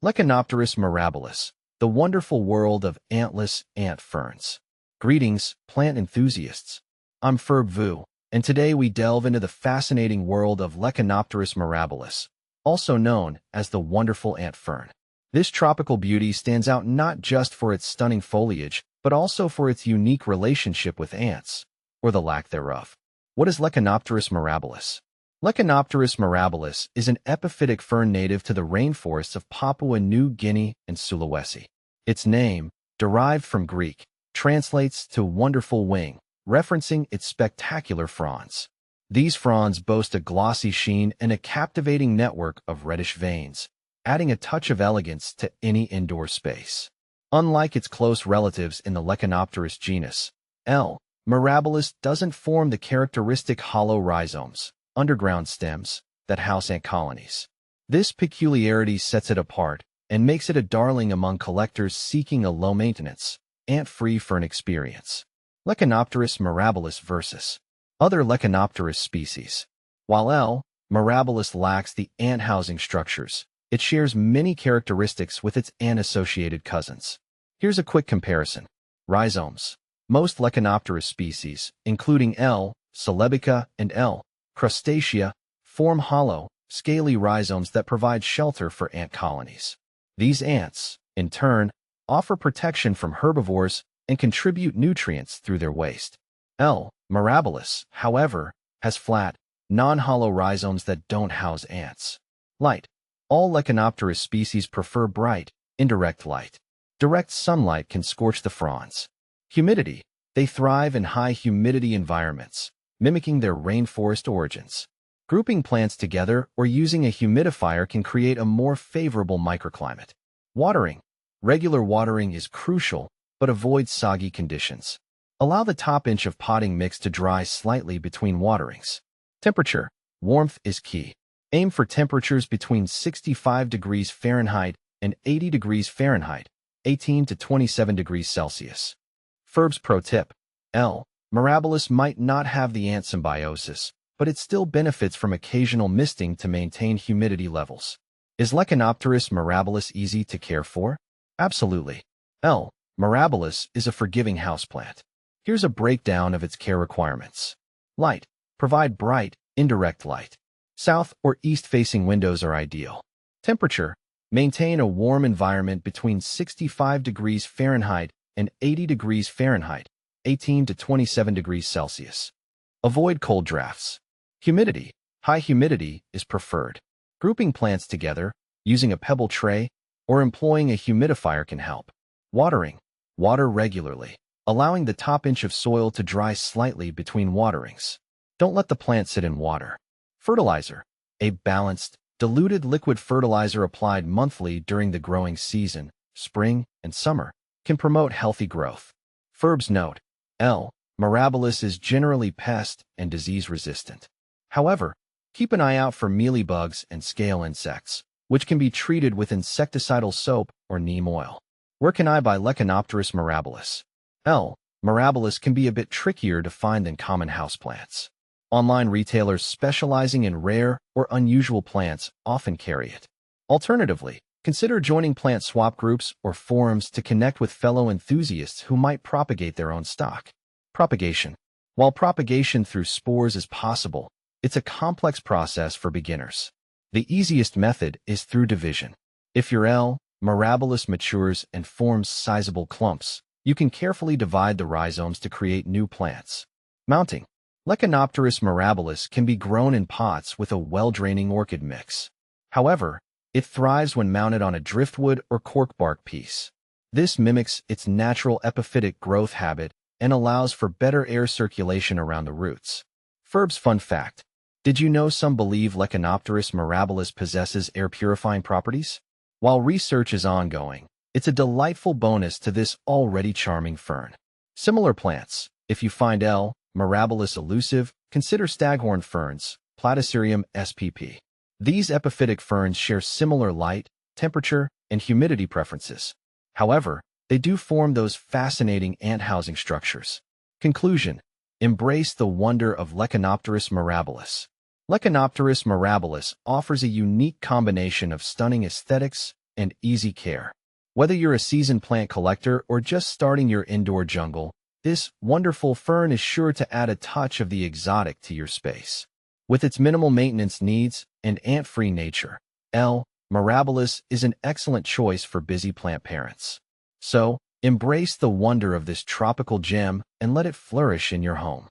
Lecanopteris mirabilis, the wonderful world of antless ant ferns. Greetings, plant enthusiasts. I'm Ferb Vu, and today we delve into the fascinating world of Lecanopteris mirabilis, also known as the wonderful ant fern. This tropical beauty stands out not just for its stunning foliage, but also for its unique relationship with ants, or the lack thereof. What is Lecanopteris mirabilis? Lecanopteris mirabilis is an epiphytic fern native to the rainforests of Papua New Guinea and Sulawesi. Its name, derived from Greek, translates to wonderful wing, referencing its spectacular fronds. These fronds boast a glossy sheen and a captivating network of reddish veins, adding a touch of elegance to any indoor space. Unlike its close relatives in the Lecanopteris genus, L. mirabilis doesn't form the characteristic hollow rhizomes, underground stems, that house ant colonies. This peculiarity sets it apart and makes it a darling among collectors seeking a low-maintenance, ant-free fern experience. Lecanopteris mirabilis versus other Lecanopteris species. While L. mirabilis lacks the ant housing structures, it shares many characteristics with its ant-associated cousins. Here's a quick comparison. Rhizomes. Most Lecanopteris species, including L. celebica and L. crustacea, form hollow, scaly rhizomes that provide shelter for ant colonies. These ants, in turn, offer protection from herbivores and contribute nutrients through their waste. L. mirabilis, however, has flat, non-hollow rhizomes that don't house ants. Light. All Lecanopteris species prefer bright, indirect light. Direct sunlight can scorch the fronds. Humidity. They thrive in high humidity environments, mimicking their rainforest origins. Grouping plants together or using a humidifier can create a more favorable microclimate. Watering. Regular watering is crucial, but avoid soggy conditions. Allow the top inch of potting mix to dry slightly between waterings. Temperature. Warmth is key. Aim for temperatures between 65 degrees Fahrenheit and 80 degrees Fahrenheit, 18 to 27 degrees Celsius. Ferb's pro tip. L. mirabilis might not have the ant symbiosis, but it still benefits from occasional misting to maintain humidity levels. Is Lecanopteris mirabilis easy to care for? Absolutely. L. mirabilis is a forgiving houseplant. Here's a breakdown of its care requirements. Light. Provide bright, indirect light. South or east-facing windows are ideal. Temperature. Maintain a warm environment between 65 degrees Fahrenheit and 80 degrees Fahrenheit, 18 to 27 degrees Celsius. Avoid cold drafts. Humidity. High humidity is preferred. Grouping plants together, using a pebble tray, or employing a humidifier can help. Watering. Water regularly, allowing the top inch of soil to dry slightly between waterings. Don't let the plant sit in water. Fertilizer. A balanced, diluted liquid fertilizer applied monthly during the growing season, spring and summer, can promote healthy growth. Ferb's note. L. mirabilis is generally pest and disease resistant. However, keep an eye out for mealybugs and scale insects, which can be treated with insecticidal soap or neem oil. Where can I buy Lecanopteris mirabilis? L. mirabilis can be a bit trickier to find than common houseplants. Online retailers specializing in rare or unusual plants often carry it. Alternatively, consider joining plant swap groups or forums to connect with fellow enthusiasts who might propagate their own stock. Propagation. While propagation through spores is possible, it's a complex process for beginners. The easiest method is through division. If your L. mirabilis matures and forms sizable clumps, you can carefully divide the rhizomes to create new plants. Mounting. Lecanopteris mirabilis can be grown in pots with a well-draining orchid mix. However, it thrives when mounted on a driftwood or cork bark piece. This mimics its natural epiphytic growth habit and allows for better air circulation around the roots. Ferb's fun fact. Did you know some believe Lecanopteris mirabilis possesses air-purifying properties? While research is ongoing, it's a delightful bonus to this already charming fern. Similar plants. If you find L. mirabilis elusive, consider staghorn ferns, Platycerium spp. These epiphytic ferns share similar light, temperature, and humidity preferences. However, they do form those fascinating ant housing structures. Conclusion. Embrace the wonder of Lecanopteris mirabilis. Lecanopteris mirabilis offers a unique combination of stunning aesthetics, and easy care. Whether you're a seasoned plant collector or just starting your indoor jungle, this wonderful fern is sure to add a touch of the exotic to your space. With its minimal maintenance needs and ant-free nature, L. Mirabilis is an excellent choice for busy plant parents. So, embrace the wonder of this tropical gem and let it flourish in your home.